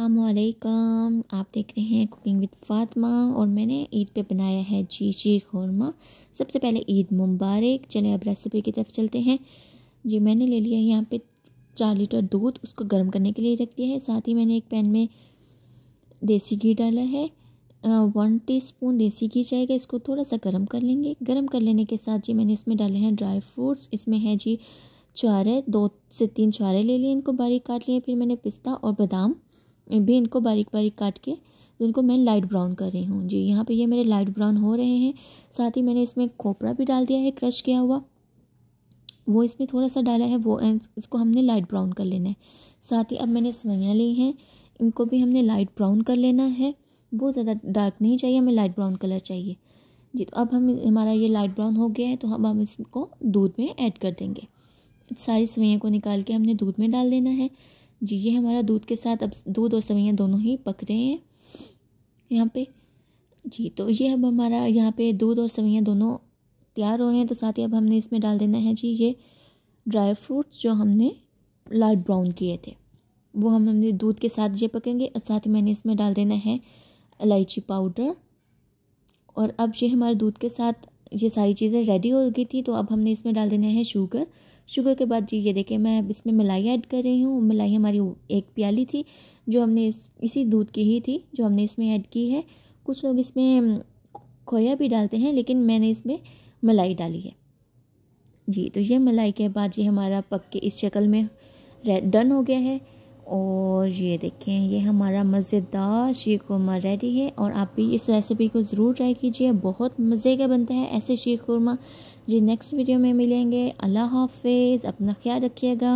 अस्सलामुअलैकुम। आप देख रहे हैं कुकिंग विद फातिमा और मैंने ईद पे बनाया है जी शीर खुरमा। सबसे पहले ईद मुबारक। चलें अब रेसिपी की तरफ चलते हैं। जी मैंने ले लिया है यहाँ पे 4 लीटर दूध, उसको गर्म करने के लिए रख दिया है। साथ ही मैंने एक पैन में देसी घी डाला है। 1 टीस्पून देसी घी जाएगा, इसको थोड़ा सा गर्म कर लेंगे। गर्म कर लेने के साथ जी मैंने इसमें डाले हैं ड्राई फ्रूट्स। इसमें है जी छुहारे, 2 से 3 छुहारे ले लिए, इनको बारीक काट लिए। फिर मैंने पिस्ता और बादाम भी इनको बारीक बारीक काट के तो इनको मैं लाइट ब्राउन कर रही हूँ। जी यहाँ पे ये मेरे लाइट ब्राउन हो रहे हैं। साथ ही मैंने इसमें खोपरा भी डाल दिया है, क्रश किया हुआ, वो इसमें थोड़ा सा डाला है, वो इसको हमने लाइट ब्राउन कर लेना है। साथ ही अब मैंने सेवइयाँ ली हैं, इनको भी हमने लाइट ब्राउन कर लेना है। बहुत ज़्यादा डार्क नहीं चाहिए, हमें लाइट ब्राउन कलर चाहिए। जी तो अब हमारा ये लाइट ब्राउन हो गया है, तो अब हम इसको दूध में ऐड कर देंगे। सारी सेवइयाँ को निकाल के हमने दूध में डाल देना है। जी ये हमारा दूध के साथ अब दूध और सेवइयाँ दोनों ही पक रहे हैं यहाँ पे। जी तो ये अब हमारा यहाँ पे दूध और सेवइयाँ दोनों तैयार हो रहे हैं। तो साथ ही अब हमने इसमें डाल देना है जी ये ड्राई फ्रूट्स जो हमने लाइट ब्राउन किए थे, वो हमने दूध के साथ ये पकेंगे। और साथ ही मैंने इसमें डाल देना है इलायची पाउडर। और अब ये हमारे दूध के साथ ये सारी चीज़ें रेडी हो गई थी, तो अब हमने इसमें डाल देना है शुगर। शुगर के बाद जी ये देखिए मैं अब इसमें मलाई ऐड कर रही हूँ। मलाई हमारी 1 प्याली थी जो हमने इसी दूध की ही थी जो हमने इसमें ऐड की है। कुछ लोग इसमें खोया भी डालते हैं, लेकिन मैंने इसमें मलाई डाली है। जी तो ये मलाई के बाद ये हमारा पक के इस शक्ल में डन हो गया है। और ये देखें ये हमारा मज़ेदार शीर खुरमा रेडी है। और आप भी इस रेसिपी को ज़रूर ट्राई कीजिए, बहुत मज़े का बनता है ऐसे शीर खुरमा। जी नेक्स्ट वीडियो में मिलेंगे। अल्लाह हाफिज़, अपना ख्याल रखिएगा।